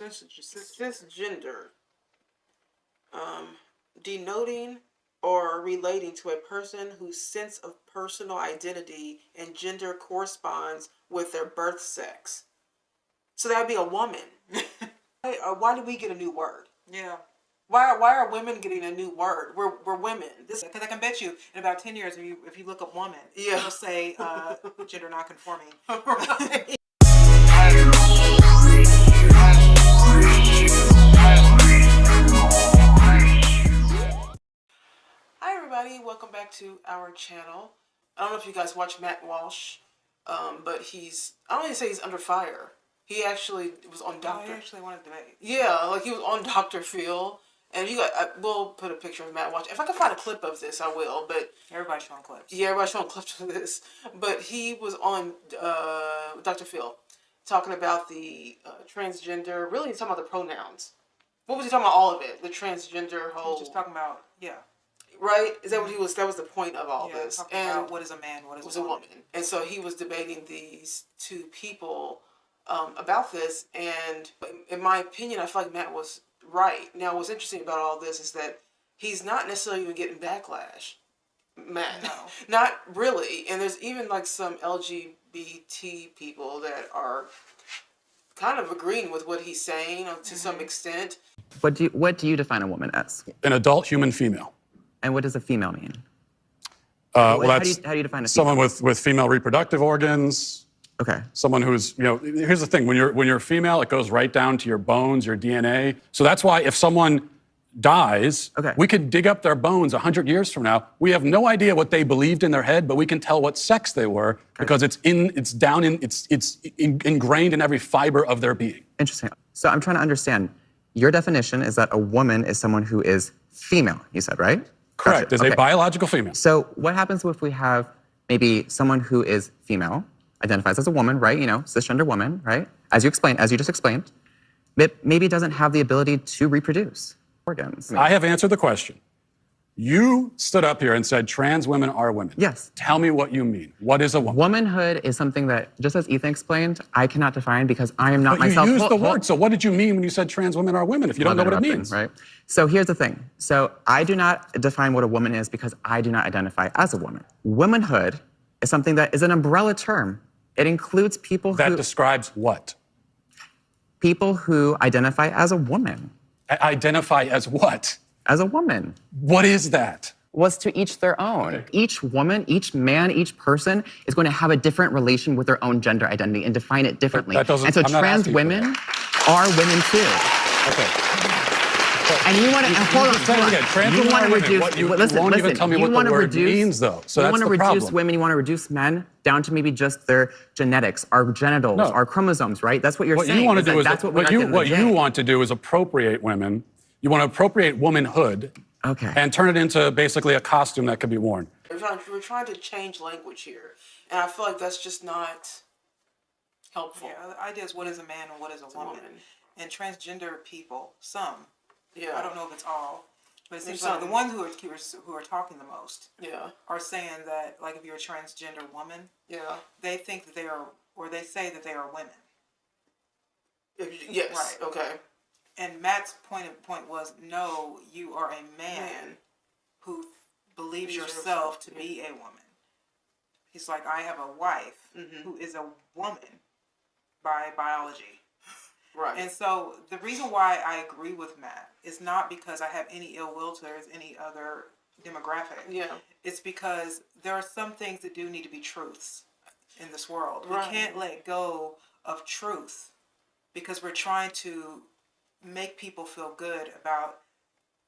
Cisgender, denoting or relating to a person whose sense of personal identity and gender corresponds with their birth sex. So that would be a woman. Why did we get a new word? Yeah. Why are women getting a new word? We're women. Because I can bet you in about 10 years, if you look up woman, Yeah. it'll say gender nonconforming. Right. Hi everybody, welcome back to our channel. I don't know if you guys watch Matt Walsh, but I don't even say he's under fire. He actually was on Dr. He actually wanted to debate. Yeah, like he was on Dr. Phil. And we'll put a picture of Matt Walsh. If I can find a clip of this, I will. But everybody's showing clips. Yeah, everybody's showing clips of this. But he was on Dr. Phil talking about the transgender. Really, he's talking about the pronouns. What was he talking about? All of it. The transgender whole. He was just talking about, yeah. Right? Is that what he was? That was the point of all this. Talking about what is a man, what is a woman. And so he was debating these two people about this. And in my opinion, I feel like Matt was right. Now, what's interesting about all this is that he's not necessarily even getting backlash. Matt. No. Not really. And there's even like some LGBT people that are kind of agreeing with what he's saying to some extent. What do you define a woman as? An adult human female. And what does a female mean? Well, how that's do you define a female? someone with female reproductive organs. Okay. Someone who's, here's the thing, when you're female, it goes right down to your bones, your DNA. So that's why if someone dies, we could dig up their bones 100 years from now. We have no idea what they believed in their head, but we can tell what sex they were because it's ingrained in every fiber of their being. Interesting. So I'm trying to understand. Your definition is that a woman is someone who is female, you said, right? Correct. Is a biological female. So what happens if we have maybe someone who is female, identifies as a woman, right? Cisgender woman, right? As you just explained, but maybe doesn't have the ability to reproduce organs. I have answered the question. You stood up here and said trans women are women. Yes. Tell me what you mean. What is a woman? Womanhood is something that, just as Ethan explained, I cannot define because I am not myself. You used the word, so what did you mean when you said trans women are women if you don't know what it means? Right. So here's the thing. So I do not define what a woman is because I do not identify as a woman. Womanhood is something that is an umbrella term. It includes people that describes what? People who identify as a woman. Identify as what? As a woman. What is that? Was to each their own. Okay. Each woman, each man, each person is going to have a different relation with their own gender identity and define it differently. That doesn't, and so trans women are women too. Okay. And you want to hold on. Trans women are women. Listen. Even tell me what the word means, though. So you want to reduce women. You want to reduce men down to maybe just their genetics, our genitals, our chromosomes, right? That's what you're saying. You want to do is what you want to do is appropriate women. You want to appropriate womanhood. Okay. And turn it into basically a costume that could be worn. We're trying to change language here, and I feel like that's just not helpful. Yeah, the idea is what is a man and what is a woman. And transgender people, some. Yeah. I don't know if it's all, but it seems like the ones who are talking the most. Yeah. Are saying that, like, if you're a transgender woman. Yeah. They think that they are, or they say that they are women. Yes. Right. Okay. And Matt's point was, no, you are a man who believes yourself to be a woman. He's like, I have a wife who is a woman by biology. Right. And so the reason why I agree with Matt is not because I have any ill will towards any other demographic. Yeah. It's because there are some things that do need to be truths in this world. Right. We can't let go of truth because we're trying to make people feel good about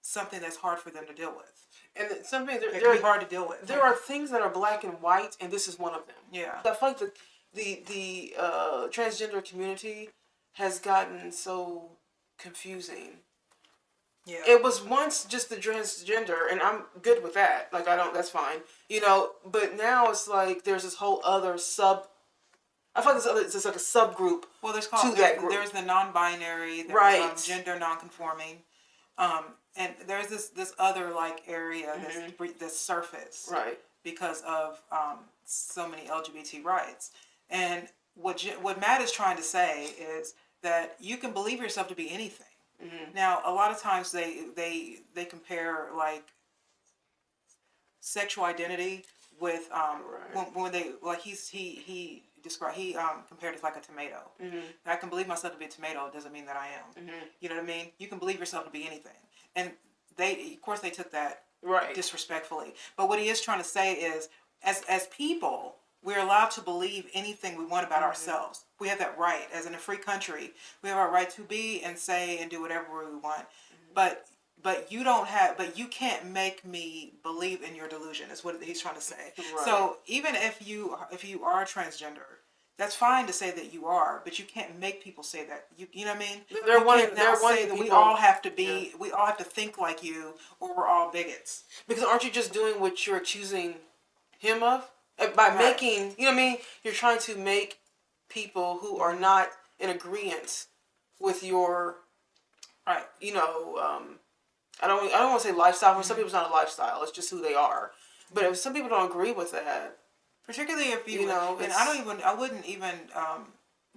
something that's hard for them to deal with. And something that can be hard to deal with. There are things that are black and white, and this is one of them. Yeah. I feel like the transgender community has gotten so confusing. Yeah. It was once just the transgender, and I'm good with that. Like, that's fine. But now it's like there's this whole other I feel like it's like a subgroup. Well, there's the non-binary, there's gender non-conforming, and there's this other area this surface, right? Because of so many LGBT rights. And what Matt is trying to say is that you can believe yourself to be anything. Now, a lot of times they compare like sexual identity with when they like he compared it like a tomato. I can believe myself to be a tomato. It doesn't mean that I am. You know what I mean? You can believe yourself to be anything, and they took that disrespectfully. But what he is trying to say is, as people, we're allowed to believe anything we want about ourselves. We have that right. As in a free country, we have our right to be and say and do whatever we want. But you can't make me believe in your delusion, is what he's trying to say. Right. So even if you are transgender, that's fine to say that you are, but you can't make people say that. You know what I mean? They're wanting that we all have to be, we all have to think like you, or we're all bigots. Because aren't you just doing what you're accusing him of? By making, you know what I mean? You're trying to make people who are not in agreement with your, you know, I don't want to say lifestyle. For some people, it's not a lifestyle. It's just who they are. But if some people don't agree with that, particularly if you know, and I wouldn't even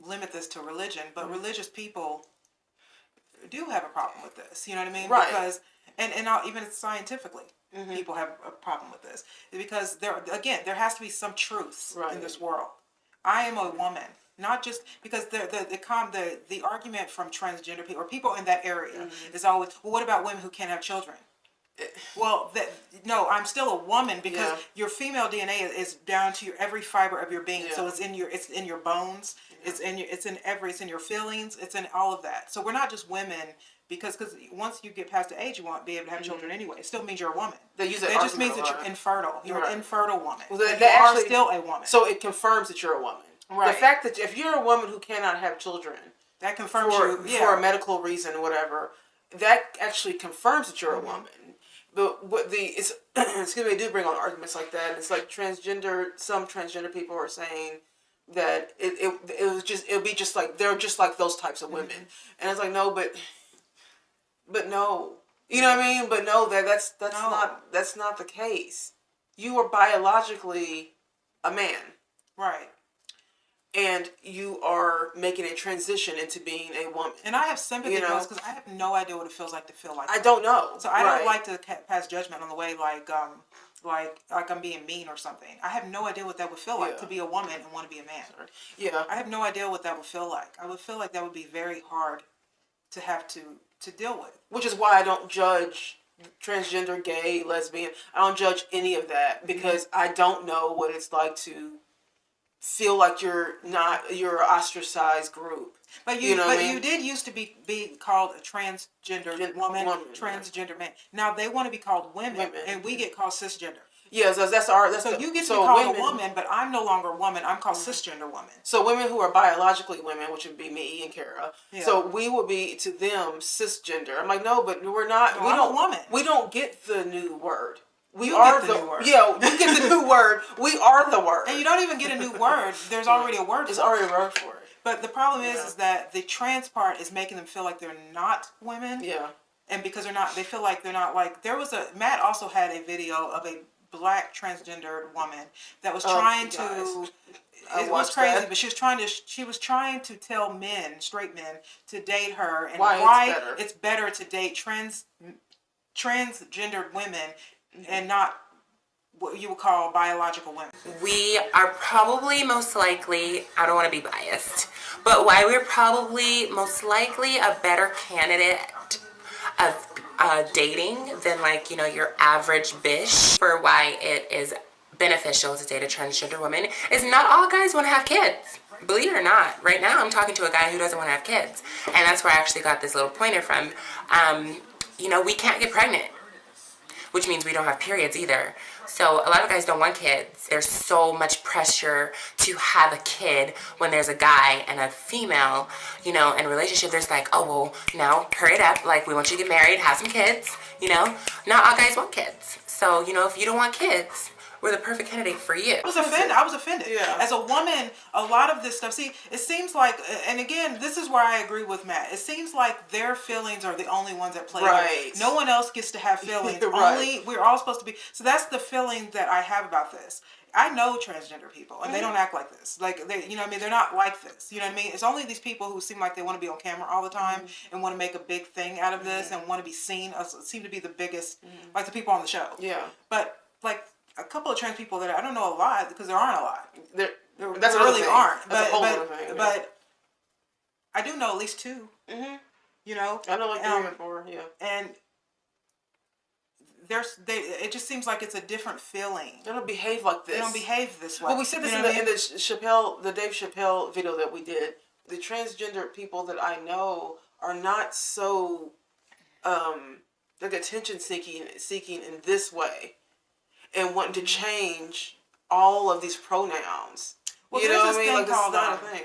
limit this to religion, but religious people do have a problem with this. You know what I mean? Right. Because even scientifically, people have a problem with this because there has to be some truth in this world. I am a woman. Not just because the argument from transgender people or people in that area is always, well, what about women who can't have children? Well, no, I'm still a woman because your female DNA is down to every fiber of your being. Yeah. So it's in your bones. Yeah. It's in your feelings. It's in all of that. So we're not just women because once you get past the age, you won't be able to have children anyway. It still means you're a woman. It just means that you're infertile. You're an infertile woman. Well, you are still a woman. So it confirms that you're a woman. Right. The fact that if you're a woman who cannot have children, that confirms for a medical reason or whatever, that actually confirms that you're a woman. But excuse me, they do bring on arguments like that. It's like some transgender people are saying that it'll be just like they're just like those types of women, and it's like no, but no, you know what I mean? But no, that's not the case. You are biologically a man, right? And you are making a transition into being a woman. And I have sympathy because I have no idea what it feels like to feel like I don't know. So I don't like to pass judgment on the way like I'm being mean or something. I have no idea what that would feel like to be a woman and want to be a man. Yeah. I have no idea what that would feel like. I would feel like that would be very hard to have to deal with. Which is why I don't judge transgender, gay, lesbian. I don't judge any of that because I don't know what it's like to feel like you're an ostracized group. But you did used to be called a transgender woman, transgender man. Now they want to be called women. And we get called cisgender. Yeah, so you get to be called a woman, but I'm no longer a woman. I'm called cisgender woman. So women who are biologically women, which would be me and Kara, so we will be to them cisgender. I'm like, no, but we're not. No, I'm a woman. We don't get the new word. We are the new word. Yeah, we get the new word. We are the word. And you don't even get a new word. There's already a word. There's already a word for it. But the problem is that the trans part is making them feel like they're not women. Yeah. And because they're not, they feel like they're not like. Matt also had a video of a black transgendered woman that was trying to. It was crazy, but she was trying to tell straight men, to date her, and why it's better to date transgendered women and not what you would call biological women. We are probably most likely, I don't want to be biased, but why we're probably most likely a better candidate of dating than your average bish, for why it is beneficial to date a transgender woman is not all guys want to have kids. Believe it or not, right now I'm talking to a guy who doesn't want to have kids. And that's where I actually got this little pointer from. We can't get pregnant, which means we don't have periods either. So a lot of guys don't want kids. There's so much pressure to have a kid when there's a guy and a female, in a relationship. There's like, oh, well, no, hurry it up. Like, we want you to get married, have some kids, Not all guys want kids. So, if you don't want kids, we're the perfect candidate for you. I was offended. Yeah. As a woman, a lot of this stuff, see, it seems like, and again, this is where I agree with Matt. It seems like their feelings are the only ones that play. Right. No one else gets to have feelings. Right. Only, we're all supposed to be. So that's the feeling that I have about this. I know transgender people, and they don't act like this. Like, they, you know what I mean? They're not like this. You know what I mean? It's only these people who seem like they want to be on camera all the time and want to make a big thing out of this and want to be seen. Seem to be the biggest, like the people on the show. Yeah. But, like, a couple of trans people that I don't know a lot, because there aren't a lot. There that's really thing. aren't. That's a whole other thing. But I do know at least two. Mm-hmm. You know? I know like 3 or 4, yeah. And it just seems like it's a different feeling. They don't behave like this. They don't behave this way. Well, we said this in the Dave Chappelle video that we did. The transgender people that I know are not so like attention seeking in this way, and wanting to change all of these pronouns. Well, you there's know this what I mean? thing Like, called this is not a thing.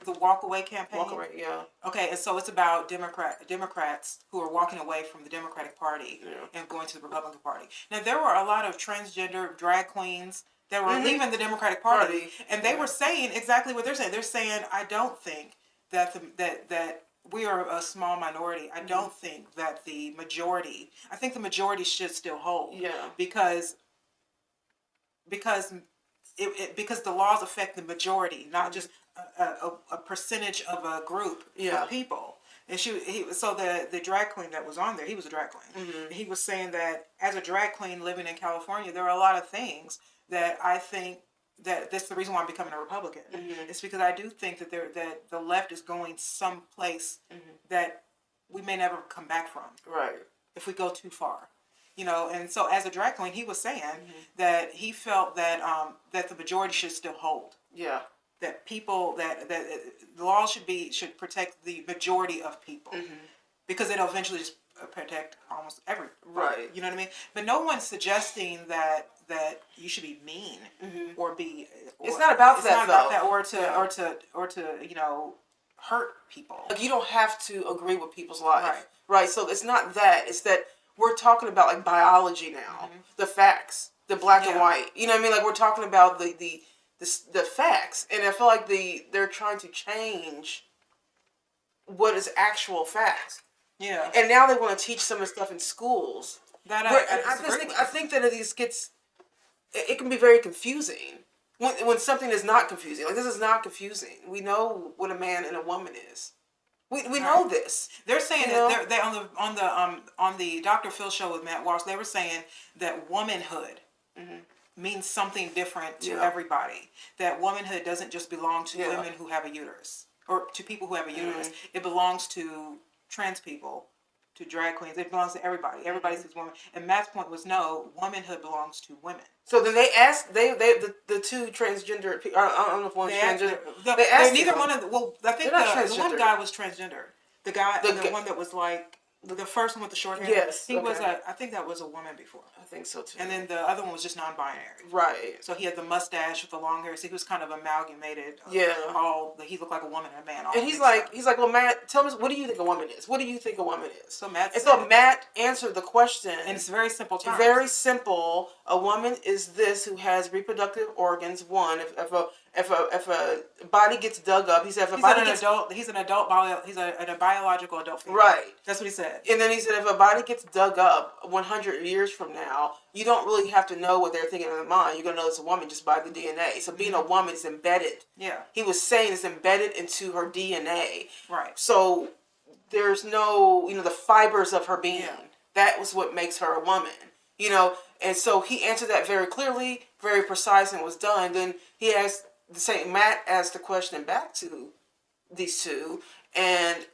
the walk away campaign. Walk away, yeah. Okay, and so it's about Democrats who are walking away from the Democratic Party and going to the Republican Party. Now, there were a lot of transgender drag queens that were leaving the Democratic Party, and they were saying exactly what they're saying. They're saying, I don't think that that we are a small minority. I don't think that the majority. I think the majority should still hold. Yeah. Because the laws affect the majority, not just a percentage of a group of people. And so the drag queen that was on there, he was a drag queen. Mm-hmm. He was saying that as a drag queen living in California, there are a lot of things that I think that that's the reason why I'm becoming a Republican. Mm-hmm. It's because I do think that that the left is going someplace that we may never come back from. Right. If we go too far. You know, and so as a drag queen, he was saying that he felt that that the majority should still hold. Yeah. That people that the law should protect the majority of people, because it'll eventually just protect almost everybody. Right. You know what I mean? But no one's suggesting that you should be mean or be. It's not about that. It's not about that, or to you know, hurt people. Like, you don't have to agree with people's life. Right. So it's not that. It's that. We're talking about like biology now, the facts, the black and white. You know what I mean? Like, we're talking about the facts, and I feel like they're trying to change what is actual facts. Yeah. And now they want to teach some of the stuff in schools. I think that these it can be very confusing when something is not confusing. Like, this is not confusing. We know what a man and a woman is. We know this. They're saying that they on the Dr. Phil show with Matt Walsh, they were saying that womanhood means something different to everybody. That womanhood doesn't just belong to women who have a uterus or to people who have a uterus. It belongs to trans people, to drag queens. It belongs to everybody. Everybody says woman. And Matt's point was no, womanhood belongs to women. So then they asked the two transgender people. I don't know if one's transgender. They asked neither one of the. Well, I think the one guy was transgender. The one that was like the first one with the short hair. Yes, he was I think that was a woman before. I think so too. And then the other one was just non-binary. Right. So he had the mustache with the long hair. So he was kind of amalgamated. He looked like a woman and a man. And he's like, well, Matt, tell me, what do you think a woman is? What do you think a woman is? So Matt answered the question. And it's very simple terms. Very simple. A woman is this who has reproductive organs. One, if a body gets dug up, he said he's a biological adult female. Right. That's what he said. And then he said if a body gets dug up 100 years from now, you don't really have to know what they're thinking in their mind. You're going to know it's a woman just by the DNA. So being a woman is embedded. Yeah. He was saying it's embedded into her DNA. Right. So there's no, the fibers of her being. Yeah. That was what makes her a woman. And so he answered that very clearly, very precise, and was done. Then he asked Matt asked the question back to these two, and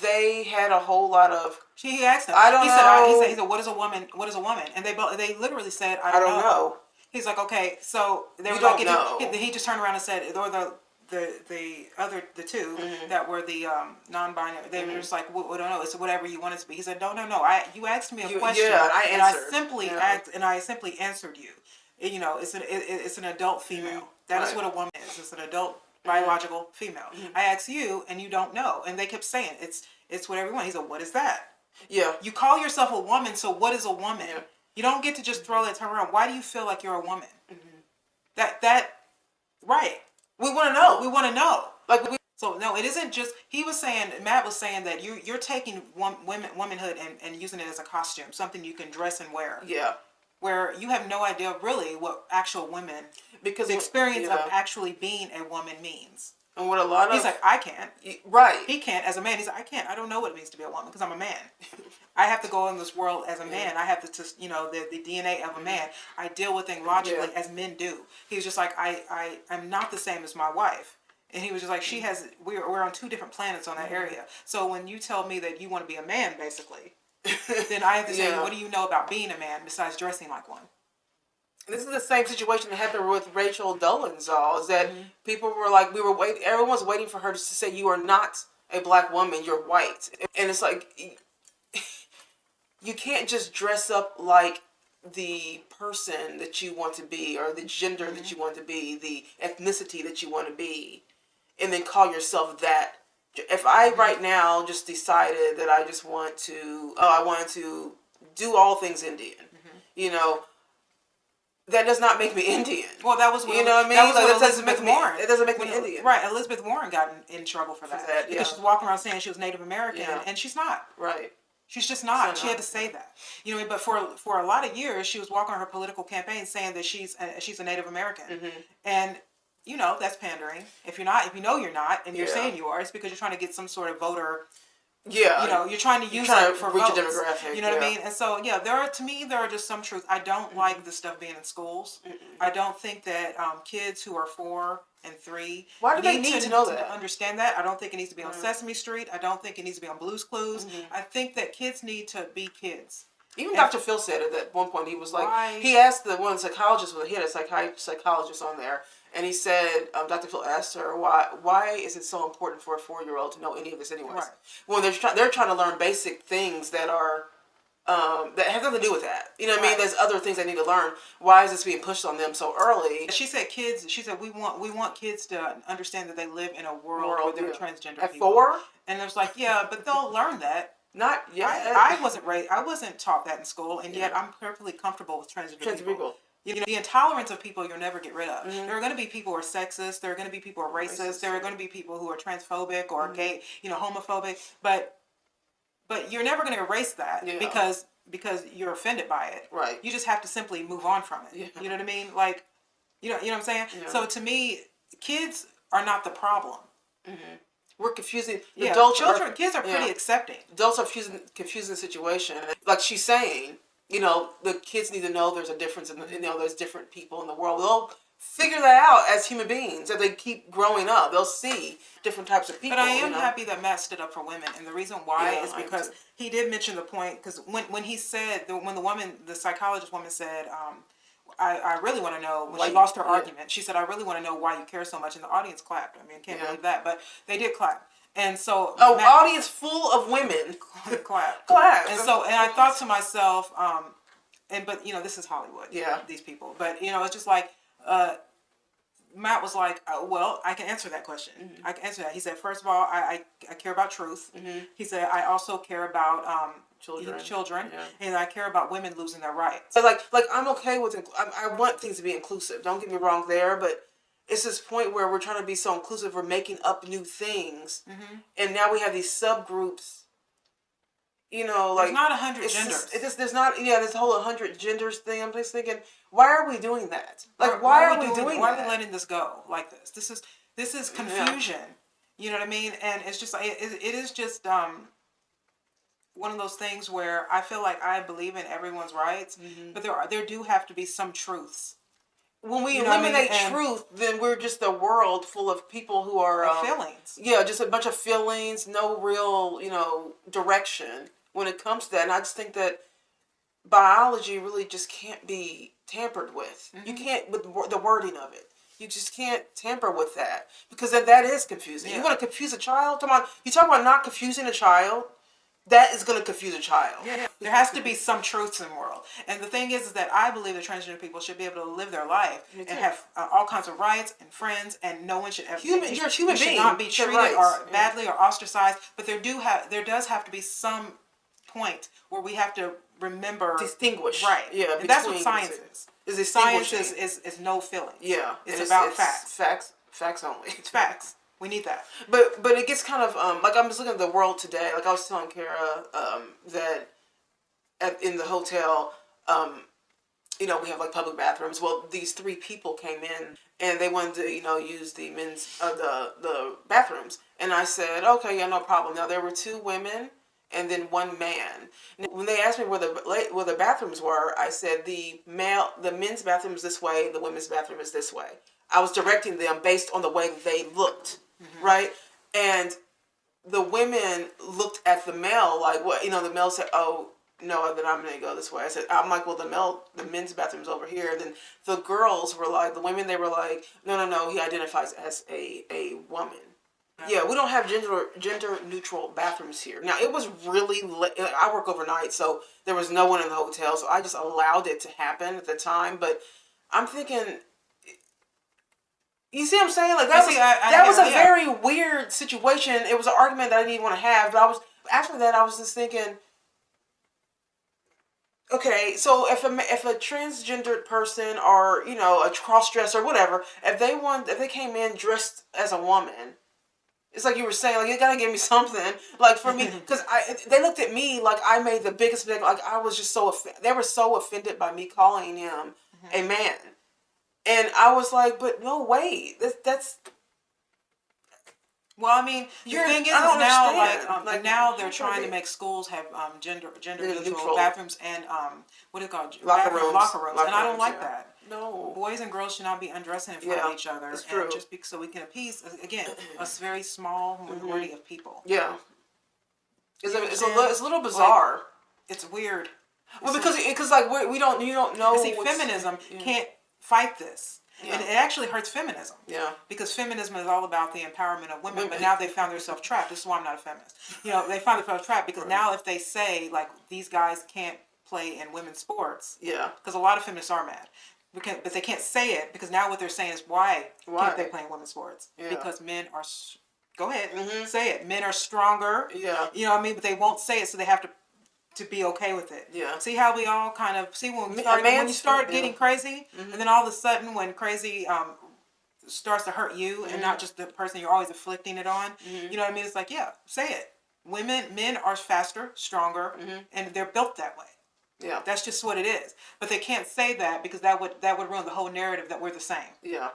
they had a whole lot of. He asked him. I don't know. He said, "What is a woman? What is a woman?" And they literally said, "I don't know." He's like, "Okay, so they were like, he just turned around and said, or the two that were the non-binary, they were just like, we don't know. It's whatever you want it to be." He said, "No. You asked me a question, and I simply answered you. It's an adult female. That is what a woman is. It's an adult biological female. I asked you, and you don't know." And they kept saying, "It's whatever you want." He said, "What is that?" Yeah. You call yourself a woman, so what is a woman? Yeah. You don't get to just throw that term around. Why do you feel like you're a woman? Right. We want to know. We want to know. Like So no, it isn't just. Matt was saying that you're taking womanhood and using it as a costume, something you can dress and wear. Yeah. Where you have no idea really what actual women, because the experience of actually being a woman means. And what a lot of... He's like, I can't. Right. He can't as a man. He's like, I can't. I don't know what it means to be a woman because I'm a man. I have to go in this world as a man. I have to the DNA of a man. I deal with things logically as men do. He was just like, I'm not the same as my wife. And he was just like, we're on two different planets on that area. So when you tell me that you want to be a man, basically, then I have to say, what do you know about being a man besides dressing like one? This is the same situation that happened with Rachel Dolezal. Is that people were like, everyone was waiting for her to say, you are not a black woman, you're white. And it's like, you can't just dress up like the person that you want to be, or the gender that you want to be, the ethnicity that you want to be, and then call yourself that. If I right now just decided that I just want to, I wanted to do all things Indian, that does not make me Indian. Well, that was what, you know what I mean. That doesn't make me Warren. It doesn't make me Indian. Right. Elizabeth Warren got in trouble for that because she's walking around saying she was Native American, and she's not. Right. She's just not. She had to say that. But for a lot of years, she was walking on her political campaign saying that she's a Native American, and that's pandering. If you know you're not, and you're saying you are, it's because you're trying to get some sort of voter. Yeah. You're trying to use it for votes. Demographic. You know what I mean? And so, there are just some truths. I don't like the stuff being in schools. I don't think that kids who are 4 and 3 why do they need to know that? Understand that. I don't think it needs to be on Sesame Street. I don't think it needs to be on Blue's Clues. I think that kids need to be kids. Even Dr. Phil said it at one point. He was like, he asked the one psychologist, he had a psychologist on there, and he said, Dr. Phil asked her, why is it so important for a 4-year-old to know any of this anyways? Right. When they're trying to learn basic things that are, that have nothing to do with that. You know what I mean? There's other things they need to learn. Why is this being pushed on them so early? She said we want kids to understand that they live in a world where they're transgender at people. 4? And it was like, but they'll learn that. Not yet. I wasn't taught that in school, and yet I'm perfectly comfortable with transgender people. The intolerance of people you'll never get rid of. There are going to be people who are sexist. There are going to be people who are racist. There are going to be people who are transphobic or gay, homophobic. But you're never going to erase that because you're offended by it. Right. You just have to simply move on from it. Yeah. You know what I mean? Like, you know what I'm saying? Yeah. So to me, kids are not the problem. We're confusing. Kids are pretty accepting. Adults are confusing the situation. Like she's saying, the kids need to know there's a difference in there's different people in the world. They'll figure that out as human beings as they keep growing up. They'll see different types of people. But I am happy that Matt stood up for women, and the reason why is because he did mention the point. Because when he said when the psychologist woman said, I really want to know, when she lost her argument, she said, I really want to know why you care so much, and the audience clapped. I mean, I can't believe that, but they did clap. And so audience full of women clap. And so, and I thought to myself, but this is Hollywood. Yeah, these people. But it's just like Matt was like, well, I can answer that question. I can answer that. He said, first of all, I care about truth. He said, I also care about children, and I care about women losing their rights. So like I'm okay with I want things to be inclusive. Don't get me wrong there, but it's this point where we're trying to be so inclusive. We're making up new things, and now we have these subgroups. There's not 100 genders. There's not. This whole 100 genders thing. I'm just thinking, why are we doing that? Like, why are we doing that? Why are we letting this go like this? This is confusion. You know what I mean? And it's just it is just one of those things where I feel like I believe in everyone's rights, but there do have to be some truths. When we eliminate truth, then we're just a world full of people who are feelings. Yeah, just a bunch of feelings, no real, direction when it comes to that. And I just think that biology really just can't be tampered with. You can't, with the wording of it. You just can't tamper with that because then that is confusing. You want to confuse a child? You talk about not confusing a child. That is going to confuse a child. Yeah. There has to be some truths in the world. And the thing is that I believe that transgender people should be able to live their life and have all kinds of rights and friends, and no one should ever you're a human being. Should not be treated or badly or ostracized. But there does have to be some point where we have to remember distinguish. Right. Yeah. And that's what science is. Science is no feelings. Yeah. It's about facts. Facts only. It's facts. We need that. But it gets kind of like I'm just looking at the world today. Like I was telling Kara that in the hotel, we have like public bathrooms. Well, these 3 people came in and they wanted to use the men's the bathrooms, and I said, okay, yeah, no problem. Now there were 2 women and then 1 man. When they asked me where the bathrooms were, I said the men's bathroom is this way, the women's bathroom is this way. I was directing them based on the way that they looked, right? And the women looked at the male like, what? The male said, oh, no, then I'm going to go this way. I'm like, well, the men's bathroom's over here. And then the girls were like, the women, they were like, no, he identifies as a woman. Yeah, we don't have gender neutral bathrooms here. Now, it was really late. I work overnight, so there was no one in the hotel, so I just allowed it to happen at the time. But I'm thinking, you see what I'm saying? Like that was a very weird situation. It was an argument that I didn't even want to have. But after that, I was just thinking, okay, so if a transgendered person or a cross-dresser or whatever, if they came in dressed as a woman, it's like you were saying, like, you gotta give me something. Like for me, because they looked at me like I made the biggest mistake. Like I was just they were so offended by me calling him a man. And I was like, but no, wait, that's. Well, I mean, the thing is now, like now they're trying to make schools have gender neutral bathrooms and what is it called? Locker rooms, and I don't like that. No, boys and girls should not be undressing in front of each other, and just so we can appease again a very small minority of people. Yeah, it's a little bizarre. Like, it's weird. Well, because like you don't know. See, feminism can't fight this. Yeah. And it actually hurts feminism. Yeah. Because feminism is all about the empowerment of women, but now they found themselves trapped. This is why I'm not a feminist. They found themselves trapped because now if they say, like, these guys can't play in women's sports. Yeah. Because a lot of feminists are mad. But they can't say it because now what they're saying is why can't they play in women's sports? Yeah. Because men are... Go ahead. Say it. Men are stronger. Yeah. You know what I mean? But they won't say it, so they have to be okay with it. Yeah. See how we all kind of when you start getting crazy, and then all of a sudden when crazy starts to hurt you and not just the person you're always afflicting it on, you know what I mean? It's like, yeah, say it. Men are faster, stronger, and they're built that way. Yeah. That's just what it is. But they can't say that because that would ruin the whole narrative that we're the same. Yeah.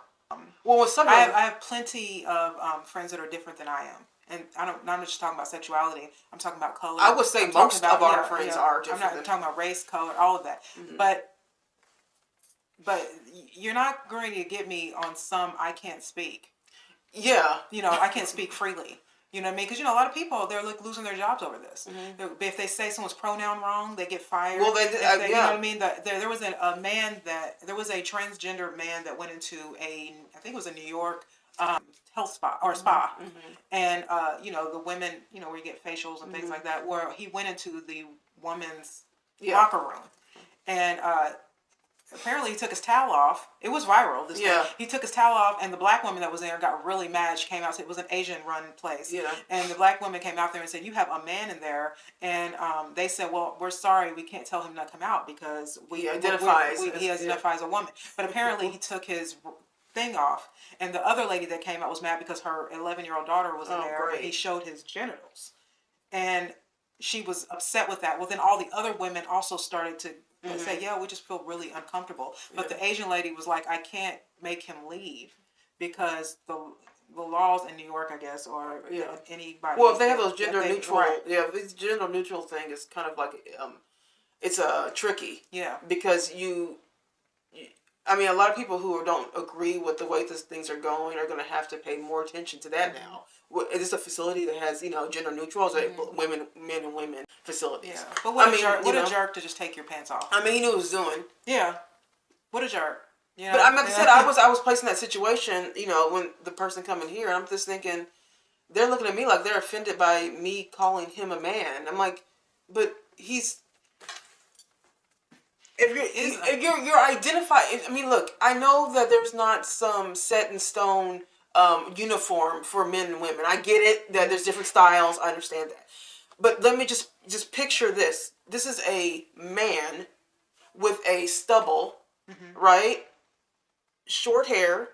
Well, I have plenty of friends that are different than I am. And I'm not just talking about sexuality. I'm talking about color. I would say most of our friends are different. I'm not talking about race, color, all of that. But you're not going to get me on some I can't speak. Yeah. I can't speak freely. You know what I mean? Because, a lot of people, they're like losing their jobs over this. If they say someone's pronoun wrong, they get fired. Well, you know what I mean? There was there was a transgender man that went into I think it was a New York health spa or spa, and the women, where you get facials and things like that, where he went into the woman's locker room, and apparently he took his towel off. It was viral. He took his towel off, and the black woman that was there got really mad. She came out. It was an Asian-run place, and the black woman came out there and said, "You have a man in there," and they said, "Well, we're sorry, we can't tell him not to come out because he identifies as a woman." But apparently he took his thing off, and the other lady that came out was mad because her 11-year-old daughter was in there. And he showed his genitals, and she was upset with that. Well, then all the other women also started to say, "Yeah, we just feel really uncomfortable." But the Asian lady was like, "I can't make him leave because the laws in New York, I guess, or anybody." Well, if they have those gender neutral, this gender neutral thing is kind of like it's tricky. Yeah, because I mean, a lot of people who don't agree with the way things are going are going to have to pay more attention to that now. Is this a facility that has, gender neutral? Or is it men and women facilities? Yeah. But what a jerk to just take your pants off. I mean, he knew what he was doing. Yeah. What a jerk. But like I said, I was placed in that situation, when the person coming here, and I'm just thinking, they're looking at me like they're offended by me calling him a man. I'm like, but he's... If you're identified, I mean, look, I know that there's not some set in stone uniform for men and women. I get it that there's different styles. I understand that, But let me just picture this. This is a man with a stubble, right? Short hair,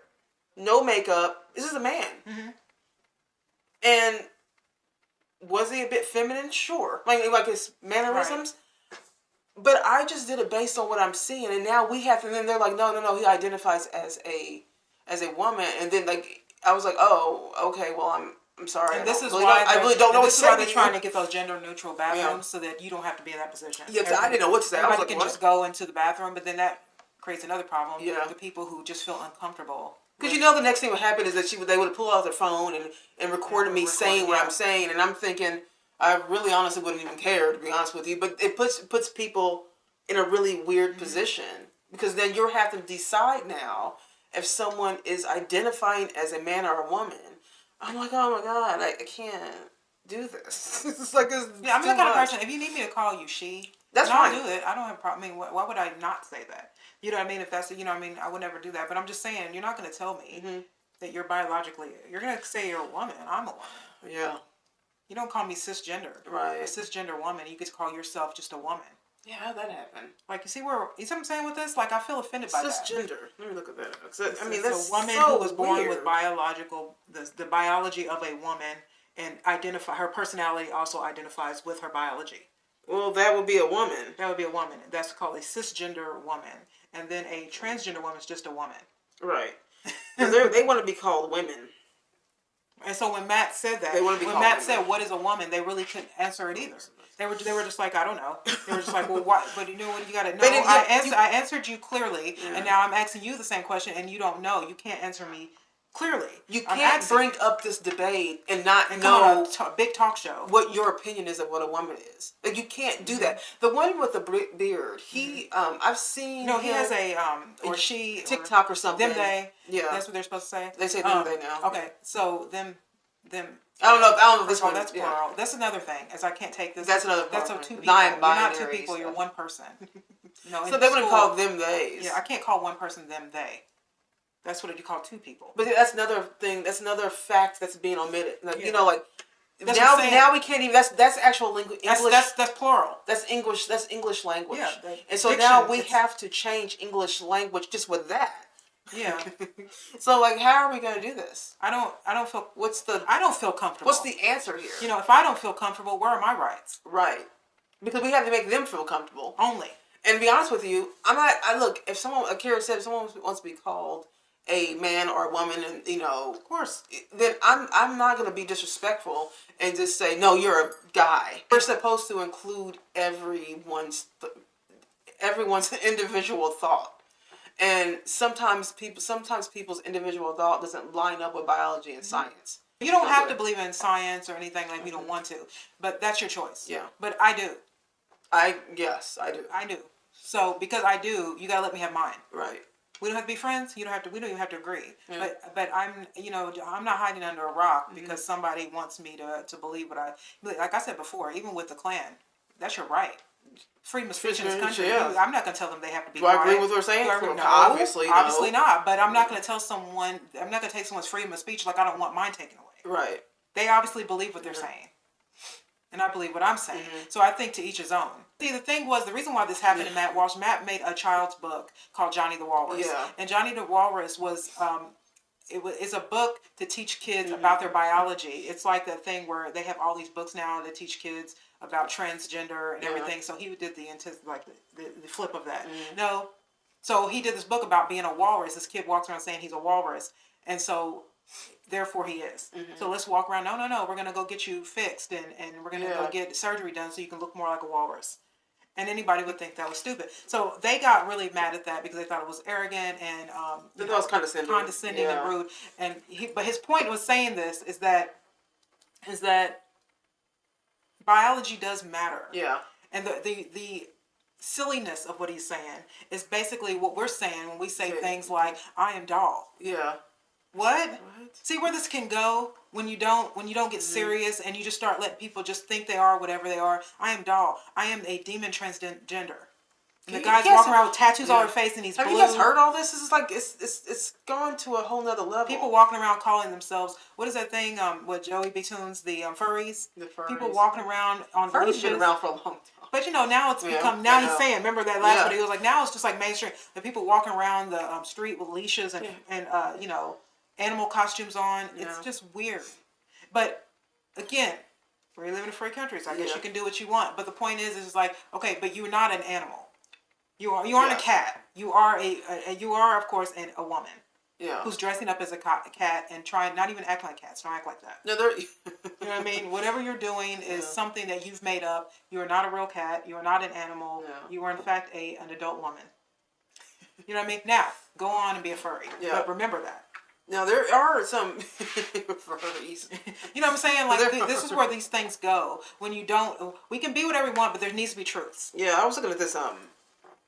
no makeup. This is a man. And was he a bit feminine? Sure. Like his mannerisms. Right. But I just did it based on what I'm seeing, and now we have to. And then they're like, no, he identifies as a woman, and then like I was like, oh, okay, well I'm sorry. And this is why I really don't know what to say. They're trying to get those gender neutral bathrooms so that you don't have to be in that position. Yeah, I didn't know what to say. Everybody can just go into the bathroom, but then that creates another problem. Yeah. The people who just feel uncomfortable. Because the next thing would happen is that they would pull out their phone and recorded me saying what I'm saying, and I'm thinking I really honestly wouldn't even care, to be honest with you. But it puts people in a really weird position, because then you have to decide now if someone is identifying as a man or a woman. I'm like, oh my God, I can't do this. It's like this. Yeah, I'm the kind of person. If you need me to call you she, that's fine. I'll do it. I don't have a problem. I mean, why would I not say that? You know what I mean? If that's, I would never do that. But I'm just saying, you're not going to tell me that you're biologically, you're going to say you're a woman. I'm a woman. Yeah. You don't call me cisgender. Right. A cisgender woman. You get to call yourself just a woman. Yeah, how'd that happen? Like, you see what I'm saying with this? Like, I feel offended by that. Cisgender. Let me look at that. That's a woman who was born with the biology of a woman, and her personality also identifies with her biology. Well, that would be a woman. That would be a woman. That's called a cisgender woman. And then a transgender woman is just a woman. Right. They want to be called women. And so when Matt said that, said, what is a woman, they really couldn't answer it either. They were just like, I don't know. They were just like, well, what? But you know what? You got to know. I answered you clearly, and now I'm asking you the same question, and you don't know. You can't answer me clearly. You can't bring up this debate and not know a big talk show what your opinion is of what a woman is. Like, you can't do that. The one with the beard, he, I've seen. No, he has a or she TikTok or something. Them they. Yeah, that's what they're supposed to say. They say them they now. Okay, so them. I don't know if this one. That's plural. Yeah. That's another thing. As I can't take this. That's another. That's two people. You're not two people. Stuff. You're one person. No. So they would call them they. Yeah, I can't call one person them they. That's what you call two people. But that's another thing. That's another fact that's being omitted. Like now we can't even. That's actual English. That's plural. That's English. That's English language. Yeah. And so now we have to change English language just with that. Yeah. So like, how are we going to do this? I don't feel. I don't feel comfortable. What's the answer here? If I don't feel comfortable, where are my rights? Right. Because we have to make them feel comfortable. Only. And to be honest with you, I'm not. Look, if someone, like Kara said, if someone wants to be called a man or a woman, and of course, then I'm not going to be disrespectful and just say no, you're a guy. We're supposed to include everyone's individual thought. And sometimes people's individual thought doesn't line up with biology and science. You don't have to believe in science or anything like you don't want to, but that's your choice. Yeah. But I do. Yes, I do. I do. So because I do, you gotta let me have mine. Right. We don't have to be friends. We don't even have to agree. Yeah. But I'm not hiding under a rock because somebody wants me to believe what like I said before. Even with the Klan, that's your right. Freedom of speech in this country. Yeah. I'm not going to tell them they have to be. Do I agree with what they're saying? No, obviously not. But I'm not going to tell someone. I'm not going to take someone's freedom of speech like I don't want mine taken away. Right. They obviously believe what they're saying, and I believe what I'm saying. So I think to each his own. See, the thing was, the reason why this happened to Matt Walsh. Matt made a child's book called Johnny the Walrus. Yeah. And Johnny the Walrus was. It's a book to teach kids about their biology. It's like that thing where they have all these books now that teach kids about transgender and everything. So he did the flip of that. No. So he did this book about being a walrus. This kid walks around saying he's a walrus. And so therefore he is. So let's walk around. No. We're going to go get you fixed and we're going to go get surgery done so you can look more like a walrus. And anybody would think that was stupid. So they got really mad at that because they thought it was arrogant and that was condescending and rude. And but his point was saying this is that biology does matter. Yeah. And the silliness of what he's saying is basically what we're saying when we say things like "I am doll." Yeah. What? See where this can go when you don't get serious and you just start letting people just think they are whatever they are. I am doll. I am a demon transgender. And the guys walking around with tattoos on their face and he's blue. Have you guys heard all this? This is like, it's gone to a whole nother level. People walking around calling themselves, what is that thing, what Joey B. Tunes, the furries? The furries. People walking around on furries leashes. Been around for a long time. But now it's become, now he's saying, remember that last video, he was like, now it's just like mainstream. The people walking around the street with leashes and animal costumes on. It's just weird. But again, we live in a free country, so I guess you can do what you want. But the point is like, okay, but you're not an animal. You aren't a cat. You are you are of course a woman. Yeah. Who's dressing up as a cat and trying not even act like cats. Don't act like that. No, they're. You know what I mean? Whatever you're doing is something that you've made up. You are not a real cat. You are not an animal. No. You are in fact an adult woman. You know what I mean? Now go on and be a furry. Yeah. But remember that. Now there are some furries. You know what I'm saying? Like this is where these things go. When you don't, we can be whatever we want, but there needs to be truths. Yeah, I was looking at this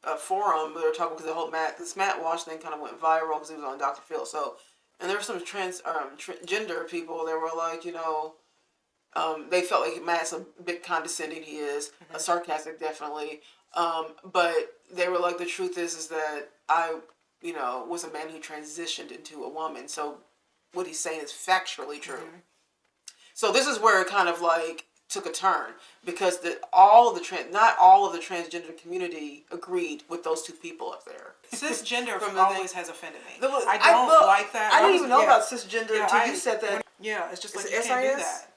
a forum where they were talking because the whole Matt Walsh thing kind of went viral because he was on Dr. Phil. So, and there were some transgender people that were like, they felt like Matt's a bit condescending. He is sarcastic, definitely. But they were like, the truth is that I, was a man who transitioned into a woman. So, what he's saying is factually true. Mm-hmm. So this is where it kind of like took a turn because not all of the transgender community agreed with those two people up there. Cisgender always has offended me. I don't like that. I didn't even know about cisgender until you said that. Yeah, it's just like you can't do that.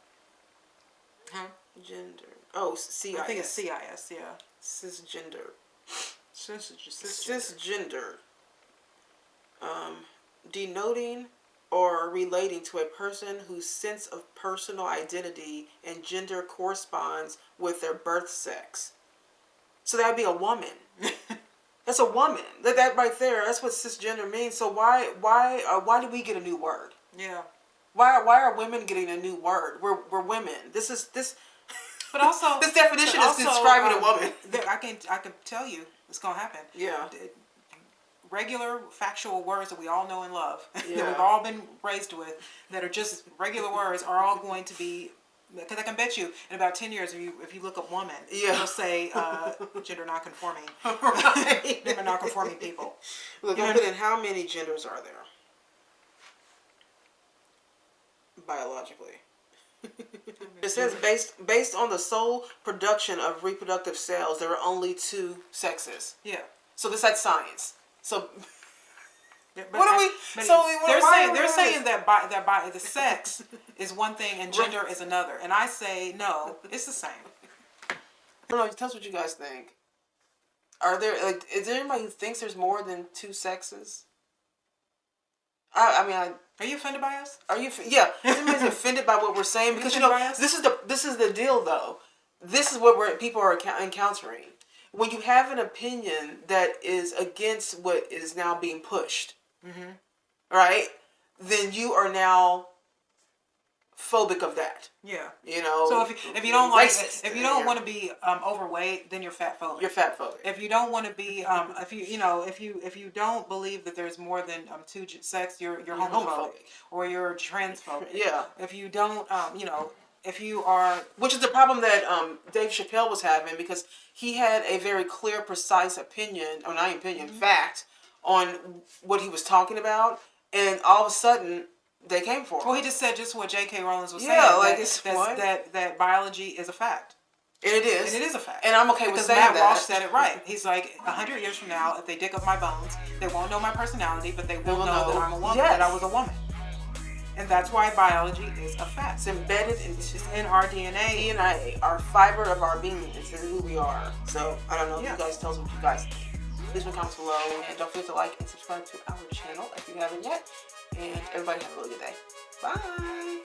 Huh? Gender. Oh, CIS. I think it's CIS. Yeah. Cisgender. Cisgender. Denoting or relating to a person whose sense of personal identity and gender corresponds with their birth sex. So that would be a woman. That's a woman. That right there. That's what cisgender means. So why did we get a new word? Yeah. Why are women getting a new word? We're women. This. But also this definition is describing a woman. I can tell you it's gonna happen. Yeah. Regular factual words that we all know and love, that we've all been raised with, that are just regular words, are all going to be, because I can bet you in about 10 years, if you look up woman, it'll say gender non-conforming. Right. Gender non-conforming people. Look, I put in how many genders are there? Biologically. It says based on the sole production of reproductive cells, there are only 2 sexes. Yeah. So that's science. So they're saying that by the sex is one thing and gender is another, and I say no, it's the same. I don't know. Tell us what you guys think. Is there anybody who thinks there's more than 2 sexes? Are you offended by us? Yeah. Everybody's offended by what we're saying because this is the deal though. This is what people are encountering. When you have an opinion that is against what is now being pushed, right? Then you are now phobic of that. Yeah. So if you don't if you don't want to be overweight, then you're fat phobic. You're fat phobic. If you don't want to be if you don't believe that there's more than 2 sex, you're homophobic or you're transphobic. Yeah. If you don't if you are, which is the problem that Dave Chappelle was having because he had a very clear, precise fact on what he was talking about, and all of a sudden they came for him. Well, he just said what J.K. Rowling was saying. That biology is a fact. And it is. And it is a fact. And I'm okay with saying Matt that. Walsh said it right. He's like, 100 years from now, if they dig up my bones, they won't know my personality, but they will know that I'm a woman. That I was a woman. And that's why biology is a fact. It's embedded in our DNA. DNA, our fiber of our being. It's who we are. So, I don't know. You guys tell us what you guys think. Please leave comments below. And don't forget to like and subscribe to our channel if you haven't yet. And everybody have a really good day. Bye.